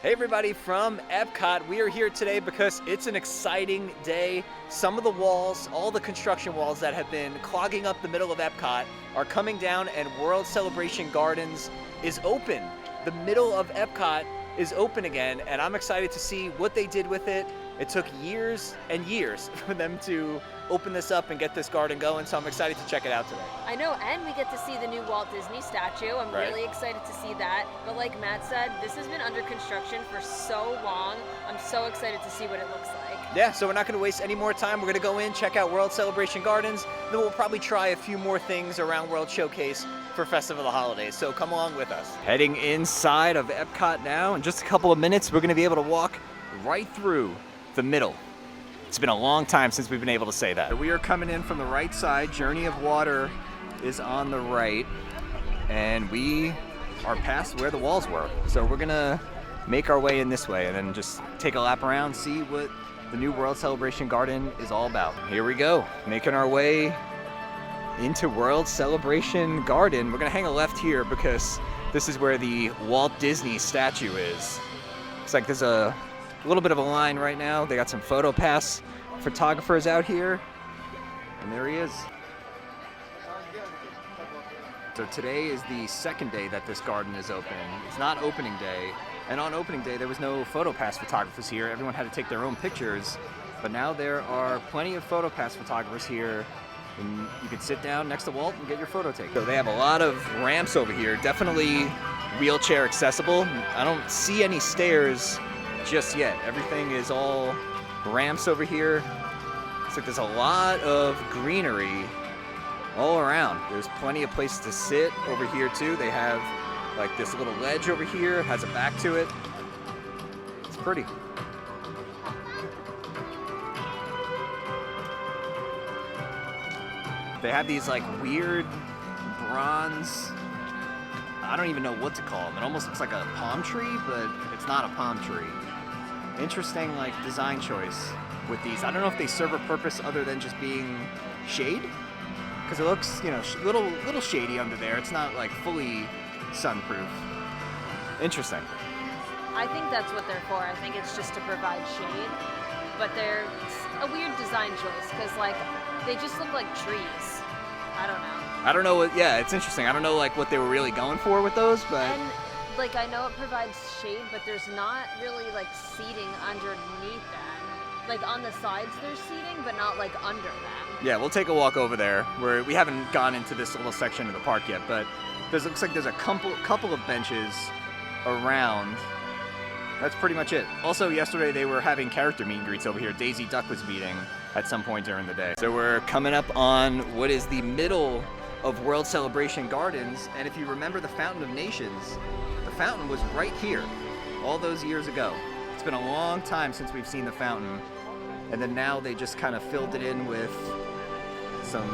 Hey everybody from Epcot, we are here today because it's an exciting day. Some of the walls, all the construction walls that have been clogging up the middle of Epcot are coming down and World Celebration Gardens is open. The middle of Epcot is open again and I'm excited to see what they did with it. It took years and years for them to open this up and get this garden going, so I'm excited to check it out today. I know, and we get to see the new Walt Disney statue. I'm really excited to see that. But like Matt said, this has been under construction for so long. I'm so excited to see what it looks like. Yeah, so we're not going to waste any more time. We're going to go in, check out World Celebration Gardens, then we'll probably try a few more things around World Showcase for Festival of the Holidays, so come along with us. Heading inside of Epcot now. In just a couple of minutes, we're going to be able to walk right through the middle. It's been a long time since we've been able to say that. We are coming in from the right side. Journey of Water is on the right, and we are past where the walls were. So we're gonna make our way in this way and then just take a lap around, see what the new World Celebration Garden is all about. Here we go, making our way into World Celebration Garden. We're gonna hang a left here because this is where the Walt Disney statue is. Looks like there's a little bit of a line right now. They got some photo pass photographers out here, and there he is. So today is the second day that this garden is open. It's not opening day, and on opening day there was no photo pass photographers here. Everyone had to take their own pictures, but now there are plenty of photo pass photographers here, and you can sit down next to Walt and get your photo taken. So they have a lot of ramps over here, definitely wheelchair accessible. I don't see any stairs just yet. Everything is all ramps over here. Looks like there's a lot of greenery all around. There's plenty of places to sit over here too. They have like this little ledge over here, has a back to it. It's pretty. They have these like weird bronze, I don't even know what to call them. It almost looks like a palm tree, but it's not a palm tree. Interesting like design choice with these. I don't know if they serve a purpose other than just being shade, because it looks, you know, little shady under there. It's not like fully sunproof. Interesting. I think that's what they're for. I think it's just to provide shade, but they're a weird design choice because like they just look like trees. I don't know what, yeah, it's interesting. I don't know like what they were really going for with those, but and like I know it provides shade, but there's not really like seating underneath them. Like on the sides there's seating, but not like under them. Yeah, we'll take a walk over there. We haven't gone into this little section of the park yet, but looks like there's a couple of benches around. That's pretty much it. Also, yesterday they were having character meet and greets over here. Daisy Duck was meeting at some point during the day. So we're coming up on what is the middle of World Celebration Gardens, and if you remember the Fountain of Nations, the fountain was right here all those years ago. It's been a long time since we've seen the fountain, and then now they just kind of filled it in with some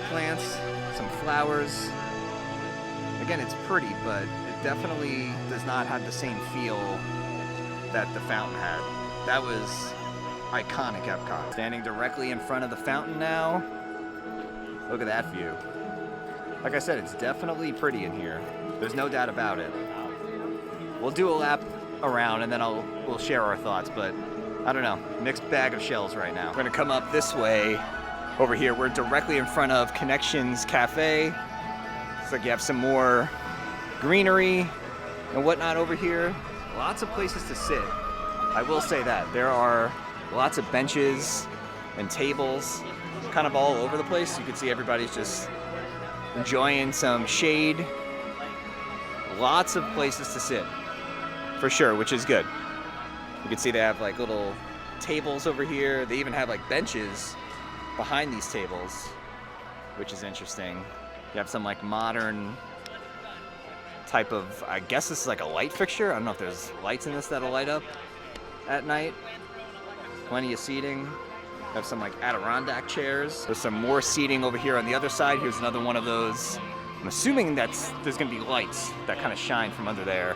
plants, some flowers. Again, it's pretty, but it definitely does not have the same feel that the fountain had. That was iconic Epcot. Standing directly in front of the fountain now. Look at that view. Like I said, it's definitely pretty in here. There's no doubt about it. We'll do a lap around and then we'll share our thoughts, but I don't know, mixed bag of shells right now. We're gonna come up this way over here. We're directly in front of Connections Cafe. Looks like you have some more greenery and whatnot over here. Lots of places to sit. I will say that. There are lots of benches and tables kind of all over the place. You can see everybody's just enjoying some shade. Lots of places to sit, for sure, which is good. You can see they have like little tables over here. They even have like benches behind these tables, which is interesting. You have some like modern type of, I guess this is like a light fixture. I don't know if there's lights in this that'll light up at night. Plenty of seating. You have some like Adirondack chairs. There's some more seating over here on the other side. Here's another one of those. I'm assuming there's gonna be lights that kind of shine from under there.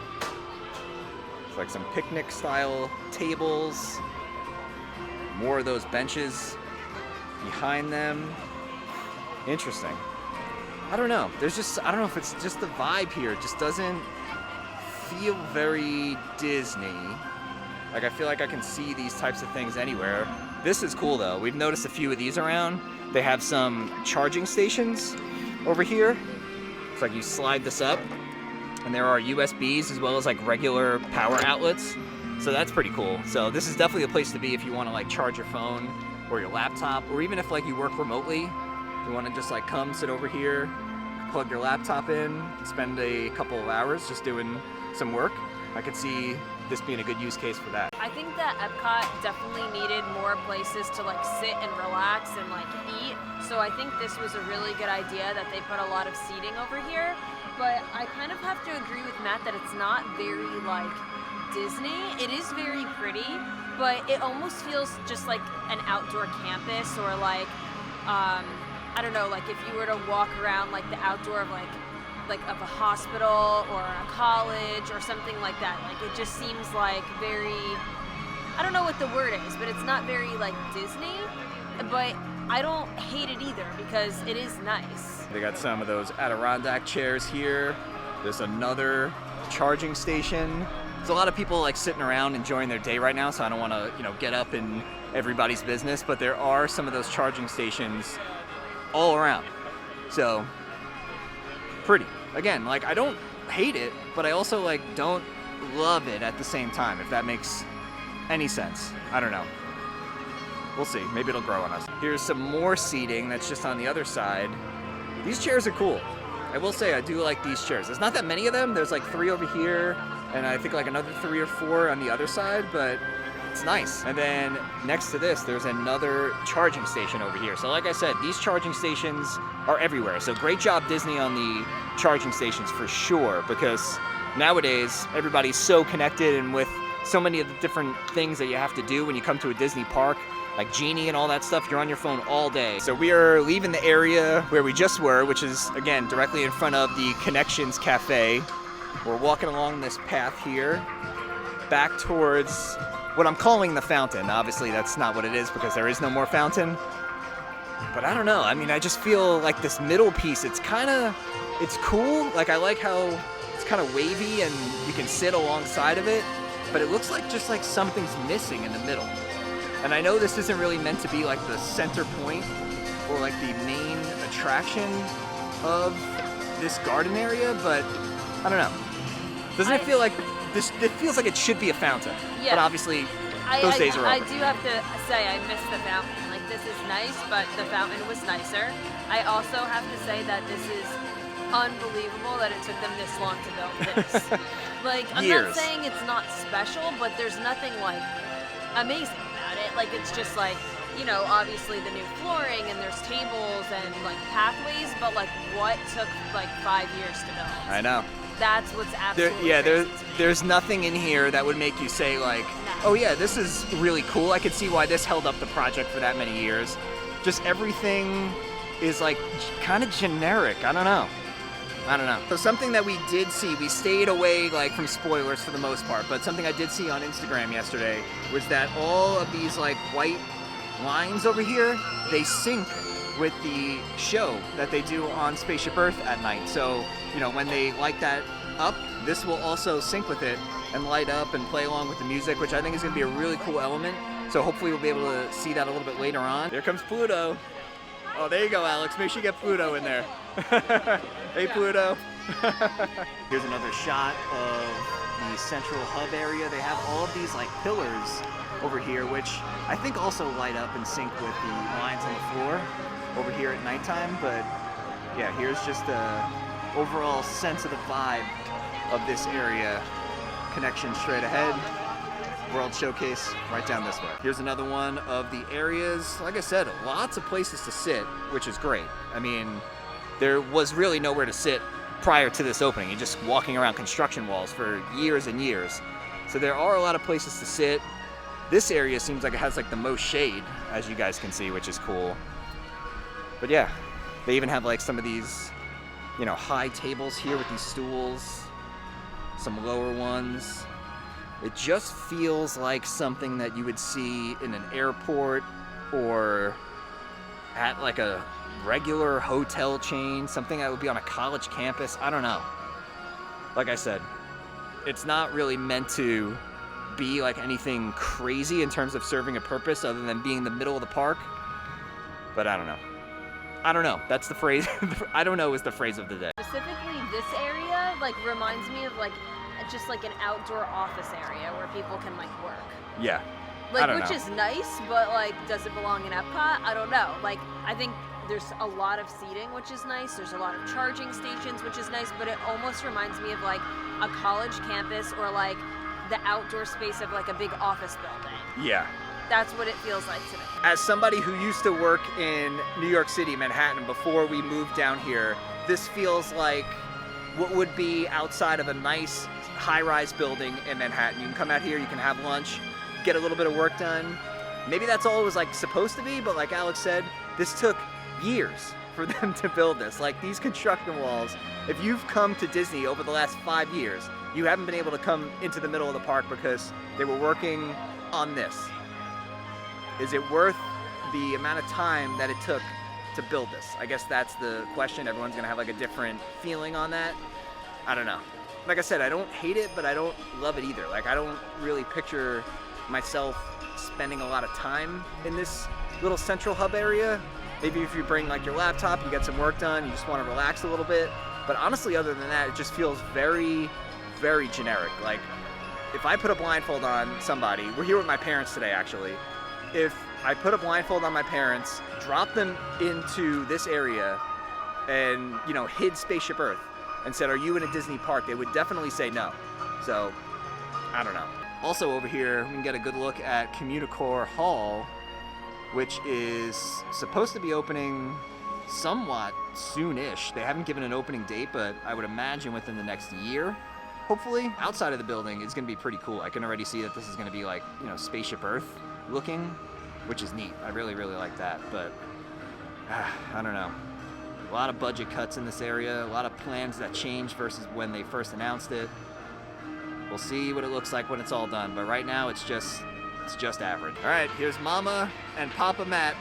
It's like some picnic style tables. More of those benches behind them. Interesting. I don't know. I don't know if it's just the vibe here. It just doesn't feel very Disney. Like, I feel like I can see these types of things anywhere. This is cool though. We've noticed a few of these around. They have some charging stations over here. It's like you slide this up and there are USBs as well as like regular power outlets. So that's pretty cool. So this is definitely a place to be if you want to like charge your phone or your laptop, or even if like you work remotely, you want to just like come sit over here, plug your laptop in, spend a couple of hours just doing some work. I could see this being a good use case for that. I think that Epcot definitely needed more places to like sit and relax and like eat. So I think this was a really good idea that they put a lot of seating over here. But I kind of have to agree with Matt that it's not very like Disney. It is very pretty, but it almost feels just like an outdoor campus, or like I don't know, like if you were to walk around like the outdoor of like of a hospital or a college or something like that. Like it just seems like very, I don't know what the word is, but it's not very like Disney, but I don't hate it either because it is nice. They got some of those Adirondack chairs here. There's another charging station. There's a lot of people like sitting around enjoying their day right now, so I don't want to, get up in everybody's business, but there are some of those charging stations all around. So, pretty. Again, like I don't hate it, but I also like don't love it at the same time, if that makes any sense. I don't know. We'll see. Maybe it'll grow on us. Here's some more seating that's just on the other side. These chairs are cool. I will say I do like these chairs. There's not that many of them. There's like 3 over here, and I think like another 3 or 4 on the other side, but it's nice. And then next to this, there's another charging station over here. So like I said, these charging stations are everywhere. So great job, Disney, on the charging stations for sure, because nowadays everybody's so connected, and with so many of the different things that you have to do when you come to a Disney park, like Genie and all that stuff, you're on your phone all day. So we are leaving the area where we just were, which is, again, directly in front of the Connections Cafe. We're walking along this path here, back towards what I'm calling the fountain. Obviously, that's not what it is because there is no more fountain. But I don't know. I mean, I just feel like this middle piece, it's cool. Like, I like how it's kind of wavy and you can sit alongside of it, but it looks like just like something's missing in the middle. And I know this isn't really meant to be like the center point or like the main attraction of this garden area, but I don't know. Doesn't it feel like this? It feels like it should be a fountain. Yeah. But obviously, those days are over. I do have to say I miss the fountain. Like, this is nice, but the fountain was nicer. I also have to say that this is unbelievable that it took them this long to build this. Like, I'm not saying it's not special, but there's nothing like amazing about it. Like, it's just like, obviously the new flooring and there's tables and like pathways, but like what took like 5 years to build? I know. That's what's absolutely there's nothing in here that would make you say like, oh yeah, this is really cool. I could see why this held up the project for that many years. Just everything is like kind of generic. I don't know. So something that we did see, we stayed away like from spoilers for the most part, but something I did see on Instagram yesterday was that all of these like white lines over here, they sync with the show that they do on Spaceship Earth at night. So, when they light that up, this will also sync with it and light up and play along with the music, which I think is going to be a really cool element. So hopefully we'll be able to see that a little bit later on. Here comes Pluto. Oh, there you go, Alex. Make sure you get Pluto in there. Hey, Pluto. Here's another shot of the central hub area. They have all of these like pillars over here, which I think also light up and sync with the lines on the floor over here at nighttime. But yeah, here's just the overall sense of the vibe of this area. Connection straight ahead. World Showcase right down this way. Here's another one of the areas. Like I said, lots of places to sit, which is great. I mean, there was really nowhere to sit prior to this opening. You're just walking around construction walls for years and years. So there are a lot of places to sit. This area seems like it has like the most shade, as you guys can see, which is cool. But yeah, they even have like some of these, high tables here with these stools, some lower ones. It just feels like something that you would see in an airport or at like a regular hotel chain, something that would be on a college campus. I don't know. Like I said, It's not really meant to be like anything crazy in terms of serving a purpose other than being the middle of the park. But I don't know. That's the phrase. I don't know is the phrase of the day. Specifically, this area like reminds me of like just like an outdoor office area where people can like work. Yeah. Like, which is nice, but like, does it belong in Epcot? I don't know. Like, I think there's a lot of seating, which is nice. There's a lot of charging stations, which is nice, but it almost reminds me of like a college campus or like the outdoor space of like a big office building. Yeah. That's what it feels like to me. As somebody who used to work in New York City, Manhattan, before we moved down here, this feels like what would be outside of a nice high-rise building in Manhattan. You can come out here, you can have lunch, get a little bit of work done. Maybe that's all it was like supposed to be, but like Alex said, this took years for them to build this. Like these construction walls, if you've come to Disney over the last 5 years, you haven't been able to come into the middle of the park because they were working on this. Is it worth the amount of time that it took to build this? I guess that's the question. Everyone's gonna have like a different feeling on that. I don't know. Like I said, I don't hate it, but I don't love it either. Like I don't really picture myself spending a lot of time in this little central hub area. Maybe if you bring like your laptop, you get some work done, you just want to relax a little bit. But honestly, other than that, it just feels very, very generic. Like if I put a blindfold on somebody, we're here with my parents today actually. If I put a blindfold on my parents, drop them into this area and, you know, hid Spaceship Earth and said, are you in a Disney park? They would definitely say no. So, I don't know. Also over here, we can get a good look at Communicore Hall, which is supposed to be opening somewhat soon-ish. They haven't given an opening date, but I would imagine within the next year, hopefully. Outside of the building, it's gonna be pretty cool. I can already see that this is gonna be like, you know, Spaceship Earth looking, which is neat. I really, really like that, but I don't know. A lot of budget cuts in this area, a lot of plans that change versus when they first announced it. We'll see what it looks like when it's all done, but right now it's just average. All right, here's Mama and Papa Matt.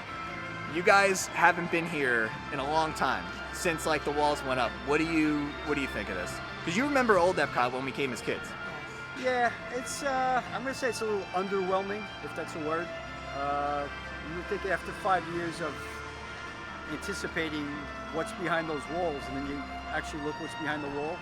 You guys haven't been here in a long time, since like the walls went up. What do you think of this? Because you remember old Epcot when we came as kids. Yeah, it's, I'm gonna say it's a little underwhelming, if that's a word. You would think after 5 years of anticipating what's behind those walls, and then you actually look what's behind the wall.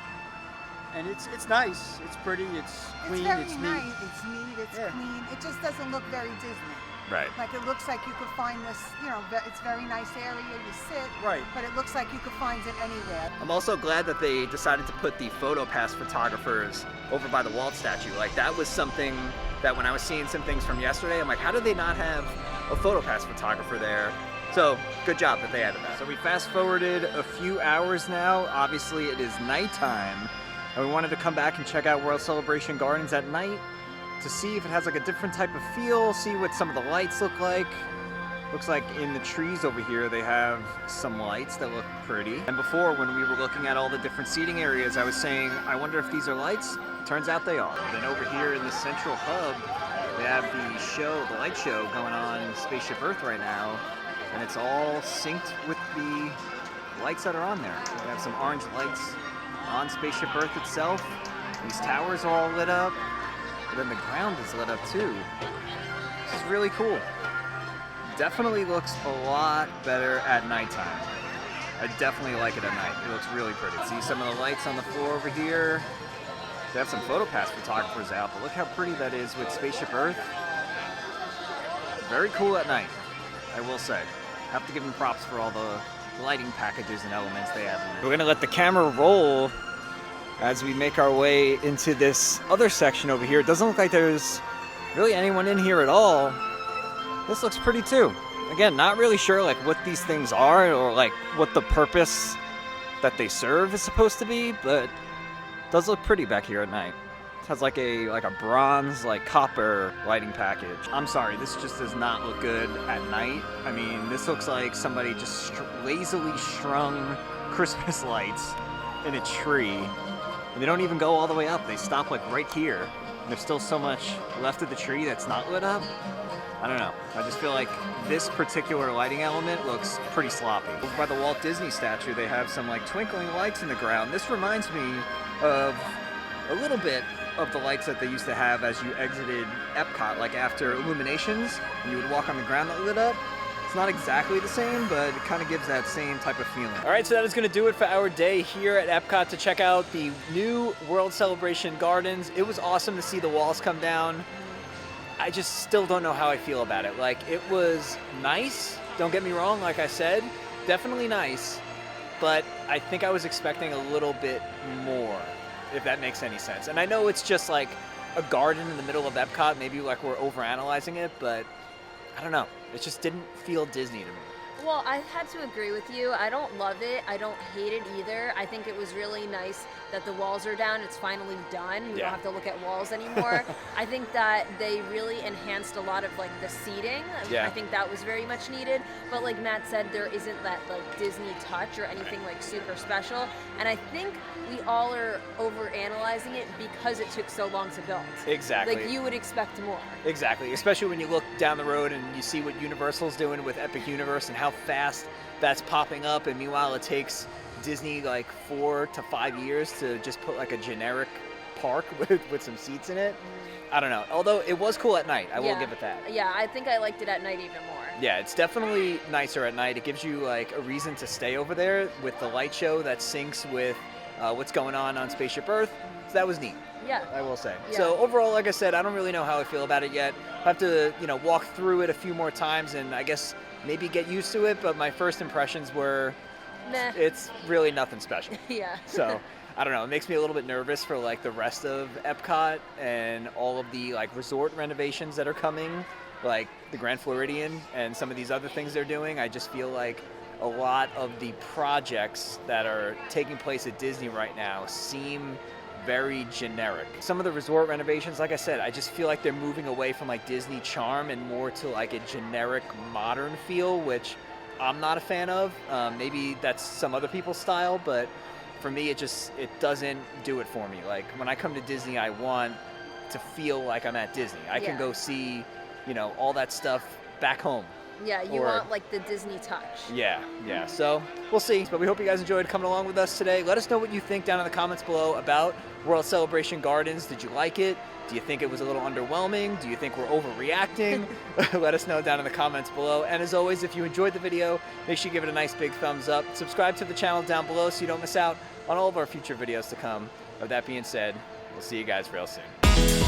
And it's nice, it's pretty, it's clean, it's it's very neat. nice, it's neat, it's clean. It just doesn't look very Disney. Right. Like it looks like you could find this, you know, it's a very nice area, you sit. Right. But it looks like you could find it anywhere. I'm also glad that they decided to put the PhotoPass photographers over by the Walt statue. Like that was something that when I was seeing some things from yesterday, I'm like, how did they not have a PhotoPass photographer there? So good job that they added that. So we fast forwarded a few hours now. Obviously it is nighttime, and we wanted to come back and check out World Celebration Gardens at night to see if it has like a different type of feel, see what some of the lights look like. Looks like in the trees over here they have some lights that look pretty. And before, when we were looking at all the different seating areas, I was saying, I wonder if these are lights? Turns out they are. Then over here in the central hub, they have the show, the light show going on Spaceship Earth right now, and it's all synced with the lights that are on there. We have some orange lights on Spaceship Earth itself. These towers are all lit up. But then the ground is lit up too. This is really cool. Definitely looks a lot better at nighttime. I definitely like it at night. It looks really pretty. See some of the lights on the floor over here. They have some PhotoPass photographers out, but look how pretty that is with Spaceship Earth. Very cool at night, I will say. Have to give them props for all the lighting packages and elements they have in there. We're gonna let the camera roll as we make our way into this other section over here. It doesn't look like there's really anyone in here at all. This looks pretty too. Again, not really sure like what these things are or like what the purpose that they serve is supposed to be, but it does look pretty back here at night. It has like a bronze, like copper lighting package. I'm sorry, this just does not look good at night. I mean, this looks like somebody just lazily strung Christmas lights in a tree. And they don't even go all the way up. They stop like right here. And there's still so much left of the tree that's not lit up. I don't know. I just feel like this particular lighting element looks pretty sloppy. Over by the Walt Disney statue, they have some like twinkling lights in the ground. This reminds me of a little bit of the lights that they used to have as you exited Epcot, like after illuminations, and you would walk on the ground that lit up. It's not exactly the same, but it kind of gives that same type of feeling. All right, so that is going to do it for our day here at Epcot to check out the new World Celebration Gardens. It was awesome to see the walls come down. I just still don't know how I feel about it. Like, it was nice, don't get me wrong, like I said, definitely nice, but I think I was expecting a little bit more, if that makes any sense. And I know it's just like a garden in the middle of Epcot, maybe like we're overanalyzing it, but I don't know. It just didn't feel Disney to me. Well, I had to agree with you. I don't love it. I don't hate it either. I think it was really nice that the walls are down. It's finally done. We Yeah. don't have to look at walls anymore. I think that they really enhanced a lot of like the seating. Yeah. I think that was very much needed. But like Matt said, there isn't that like Disney touch or anything like super special. And I think we all are over analyzing it because it took so long to build. Exactly. Like you would expect more. Exactly, especially when you look down the road and you see what Universal's doing with Epic Universe and how fast that's popping up, and meanwhile it takes Disney like 4 to 5 years to just put like a generic park with some seats in it. I don't know, although it was cool at night, I will give it that. Yeah, I think I liked it at night even more. Yeah, it's definitely nicer at night. It gives you like a reason to stay over there with the light show that syncs with what's going on Spaceship Earth. So that was neat. Yeah. I will say. Yeah. So overall, like I said, I don't really know how I feel about it yet. I have to, walk through it a few more times and I guess maybe get used to it. But my first impressions were, Meh. it's really nothing special. Yeah. So I don't know. It makes me a little bit nervous for like the rest of Epcot and all of the like resort renovations that are coming, like the Grand Floridian and some of these other things they're doing. I just feel like a lot of the projects that are taking place at Disney right now seem very generic. Some of the resort renovations, like I said, I just feel like they're moving away from like Disney charm and more to like a generic modern feel, which I'm not a fan of. Maybe that's some other people's style, but for me, it doesn't do it for me. Like when I come to Disney, I want to feel like I'm at Disney. I can Yeah. go see, all that stuff back home. Yeah, you Or- want like the Disney touch. Yeah. So we'll see. But we hope you guys enjoyed coming along with us today. Let us know what you think down in the comments below about World Celebration Gardens. Did you like it? Do you think it was a little underwhelming? Do you think we're overreacting? Let us know down in the comments below. And as always, if you enjoyed the video, make sure you give it a nice big thumbs up. Subscribe to the channel down below so you don't miss out on all of our future videos to come. With that being said, we'll see you guys real soon.